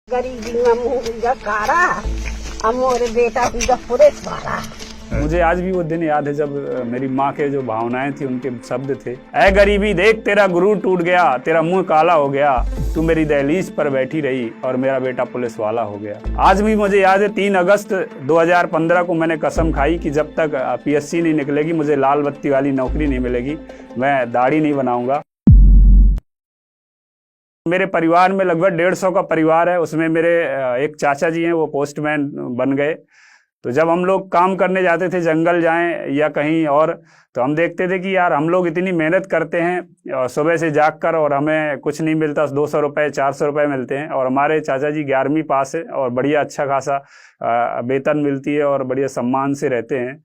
गरीबी में मुँह कारा, मोरे बेटा हुआ पुलिस वाला। मुझे आज भी वो दिन याद है जब मेरी माँ के जो भावनाएं थी, उनके शब्द थे, ऐ गरीबी देख तेरा गुरूर टूट गया, तेरा मुंह काला हो गया, तू मेरी दहलीज पर बैठी रही और मेरा बेटा पुलिस वाला हो गया। आज भी मुझे याद है 3 अगस्त 2015 को मैंने कसम खाई कि जब तक पीएससी नहीं निकलेगी, मुझे लाल बत्ती वाली नौकरी नहीं मिलेगी, मैं दाढ़ी नहीं बनाऊंगा। मेरे परिवार में लगभग 150 का परिवार है। उसमें मेरे एक चाचा जी हैं, वो पोस्टमैन बन गए। तो जब हम लोग काम करने जाते थे, जंगल जाएं या कहीं और, तो हम देखते थे कि यार हम लोग इतनी मेहनत करते हैं और सुबह से जाग कर, और हमें कुछ नहीं मिलता, 200 रुपये 400 रुपये मिलते हैं, और हमारे चाचा जी 11वीं पास है और बढ़िया अच्छा खासा वेतन मिलती है और बढ़िया सम्मान से रहते हैं।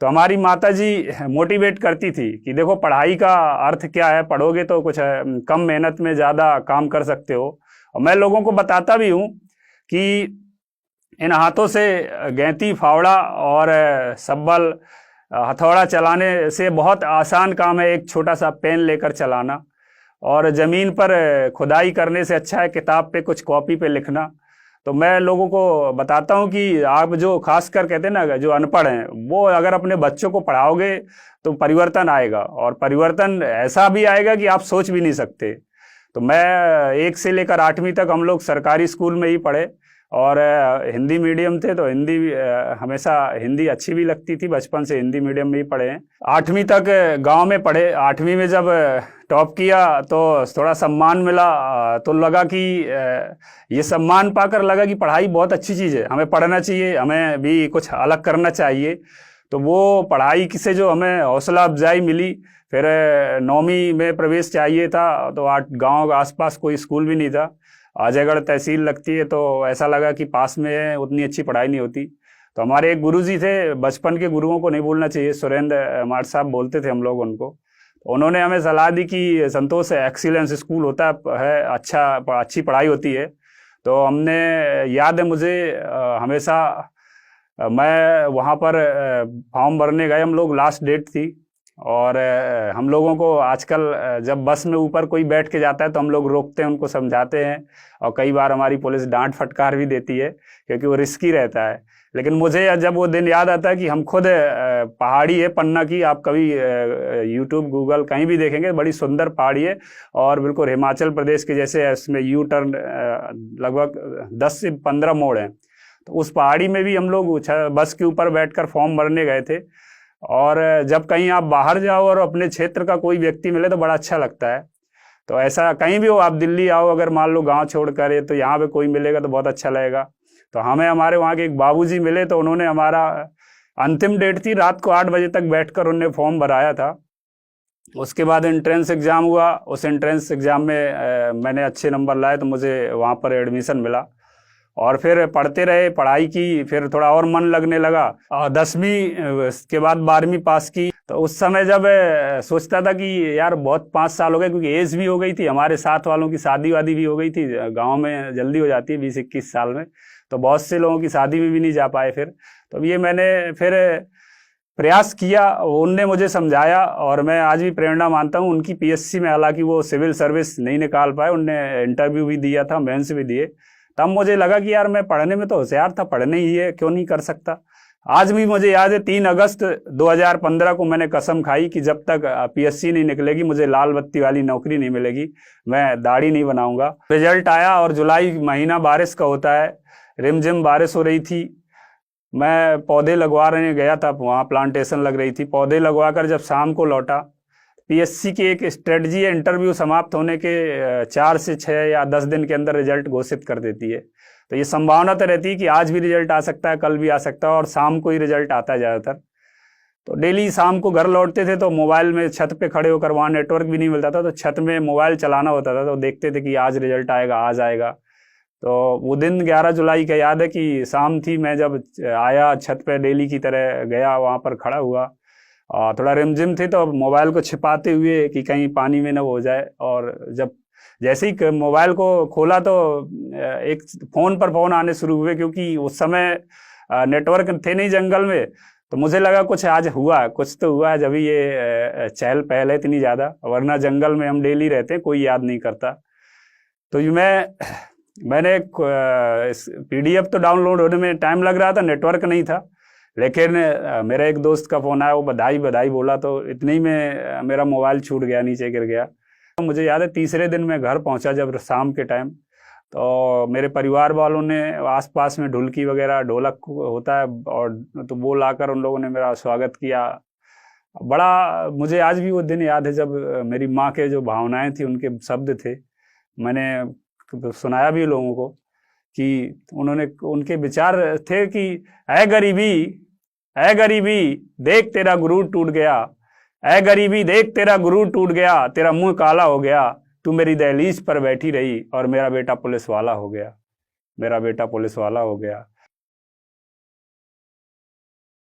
तो हमारी माता जी मोटिवेट करती थी कि देखो पढ़ाई का अर्थ क्या है, पढ़ोगे तो कुछ कम मेहनत में ज़्यादा काम कर सकते हो। और मैं लोगों को बताता भी हूँ कि इन हाथों से गैंती, फावड़ा और सब्बल, हथौड़ा चलाने से बहुत आसान काम है एक छोटा सा पेन लेकर चलाना, और ज़मीन पर खुदाई करने से अच्छा है किताब पे कुछ कॉपी पे लिखना। तो मैं लोगों को बताता हूँ कि आप जो खासकर कहते हैं ना, जो अनपढ़ हैं, वो अगर अपने बच्चों को पढ़ाओगे तो परिवर्तन आएगा, और परिवर्तन ऐसा भी आएगा कि आप सोच भी नहीं सकते। तो मैं 1 से लेकर 8वीं तक हम लोग सरकारी स्कूल में ही पढ़े, और हिंदी मीडियम थे, तो हिंदी हमेशा हिंदी अच्छी भी लगती थी, बचपन से हिंदी मीडियम में ही पढ़े हैं। 8वीं तक गांव में पढ़े। 8वीं में जब टॉप किया तो थोड़ा सम्मान मिला, तो लगा कि ये सम्मान पाकर लगा कि पढ़ाई बहुत अच्छी चीज़ है, हमें पढ़ना चाहिए, हमें भी कुछ अलग करना चाहिए। तो वो पढ़ाई से जो हमें हौसला अफजाई मिली, फिर 9वीं में प्रवेश चाहिए था, तो गाँव के आसपास कोई स्कूल भी नहीं था, अजयगढ़ तहसील लगती है, तो ऐसा लगा कि पास में उतनी अच्छी पढ़ाई नहीं होती। तो हमारे एक गुरुजी थे, बचपन के गुरुओं को नहीं भूलना चाहिए, सुरेंद्र माट साहब बोलते थे हम लोग उनको। उन्होंने हमें सलाह दी कि संतोष एक्सीलेंस स्कूल होता है, अच्छी पढ़ाई होती है। तो हमने, याद है मुझे, हमेशा मैं वहाँ पर फॉर्म भरने गए, हम लोग, लास्ट डेट थी, और हम लोगों को आजकल जब बस में ऊपर कोई बैठ के जाता है तो हम लोग रोकते हैं, उनको समझाते हैं, और कई बार हमारी पुलिस डांट फटकार भी देती है क्योंकि वो रिस्की रहता है। लेकिन मुझे जब वो दिन याद आता है कि हम खुद, पहाड़ी है पन्ना की, आप कभी यूट्यूब गूगल कहीं भी देखेंगे, बड़ी सुंदर पहाड़ी है, और बिल्कुल हिमाचल प्रदेश के जैसे इसमें यू टर्न लगभग 10 से 15 मोड़ हैं। तो उस पहाड़ी में भी हम लोग बस के ऊपर बैठकर फॉर्म भरने गए थे। और जब कहीं आप बाहर जाओ और अपने क्षेत्र का कोई व्यक्ति मिले तो बड़ा अच्छा लगता है। तो ऐसा कहीं भी हो, आप दिल्ली आओ, अगर मान लो गांव छोड़कर, तो यहाँ पे कोई मिलेगा तो बहुत अच्छा लगेगा। तो हमें हमारे वहाँ के एक बाबूजी मिले, तो उन्होंने, हमारा अंतिम डेट थी, रात को 8 बजे तक बैठकर उन्होंने फॉर्म भराया था। उसके बाद एंट्रेंस एग्ज़ाम हुआ। उस एंट्रेंस एग्ज़ाम में मैंने अच्छे नंबर लाए, तो मुझे वहाँ पर एडमिशन मिला, और फिर पढ़ते रहे, पढ़ाई की, फिर थोड़ा और मन लगने लगा, और 10वीं के बाद 12वीं पास की। तो उस समय जब सोचता था कि यार बहुत 5 साल हो गए, क्योंकि एज भी हो गई थी, हमारे साथ वालों की शादी वादी भी हो गई थी, गांव में जल्दी हो जाती है 20-21 साल में, तो बहुत से लोगों की शादी में भी नहीं जा पाए। फिर तो ये मैंने फिर प्रयास किया, उनने मुझे समझाया, और मैं आज भी प्रेरणा मानता हूँ उनकी। पीएससी में हालांकि वो सिविल सर्विस नहीं निकाल पाए, उनने इंटरव्यू भी दिया था, मेंस भी दिए। तब मुझे लगा कि यार मैं पढ़ने में तो होशियार था, पढ़ने ही है, क्यों नहीं कर सकता। आज भी मुझे याद है 3 अगस्त 2015 को मैंने कसम खाई कि जब तक पीएससी नहीं निकलेगी, मुझे लाल बत्ती वाली नौकरी नहीं मिलेगी, मैं दाढ़ी नहीं बनाऊंगा। रिजल्ट आया, और जुलाई महीना बारिश का होता है, रिमझिम बारिश हो रही थी। मैं पौधे लगवा रहे गया था, वहाँ प्लांटेशन लग रही थी, पौधे लगवा कर जब शाम को लौटा, पीएससी की एक स्ट्रेटजी है, इंटरव्यू समाप्त होने के 4 से 6 या 10 दिन के अंदर रिजल्ट घोषित कर देती है। तो ये संभावना तो रहती है कि आज भी रिजल्ट आ सकता है, कल भी आ सकता है, और शाम को ही रिजल्ट आता है ज़्यादातर। तो डेली शाम को घर लौटते थे, तो मोबाइल में छत पे खड़े होकर, वहाँ नेटवर्क भी नहीं मिलता था, तो छत में मोबाइल चलाना होता था, तो देखते थे कि आज रिजल्ट आएगा, आज आएगा। तो वो दिन 11 जुलाई का याद है कि शाम थी, मैं जब आया छत पे डेली की तरह गया, वहाँ पर खड़ा हुआ, और थोड़ा रिमझिम थी, तो मोबाइल को छिपाते हुए कि कहीं पानी में न हो जाए। और जब जैसे ही मोबाइल को खोला तो एक फ़ोन पर फ़ोन आने शुरू हुए, क्योंकि उस समय नेटवर्क थे नहीं जंगल में। तो मुझे लगा कुछ आज हुआ, कुछ तो हुआ है, जब ये चहल पहल है इतनी ज़्यादा, वरना जंगल में हम डेली रहते हैं, कोई याद नहीं करता। तो मैं मैंने PDF तो डाउनलोड होने में टाइम लग रहा था, नेटवर्क नहीं था, लेकिन मेरा एक दोस्त का फ़ोन आया, वो बधाई बधाई बोला, तो इतने ही में मेरा मोबाइल छूट गया, नीचे गिर गया। तो मुझे याद है तीसरे दिन मैं घर पहुंचा जब शाम के टाइम, तो मेरे परिवार वालों ने आसपास में ढुलकी वगैरह, ढोलक होता है, और तो वो लाकर उन लोगों ने मेरा स्वागत किया। बड़ा मुझे आज भी वो दिन याद है जब मेरी माँ के जो भावनाएं थी, उनके शब्द थे, मैंने सुनाया भी लोगों को कि उन्होंने, उनके विचार थे कि ऐ गरीबी देख तेरा गुरूर टूट गया, ऐ गरीबी देख तेरा गुरूर टूट गया, तेरा मुंह काला हो गया, तू मेरी दहलीज पर बैठी रही और मेरा बेटा पुलिस वाला हो गया, मेरा बेटा पुलिस वाला हो गया।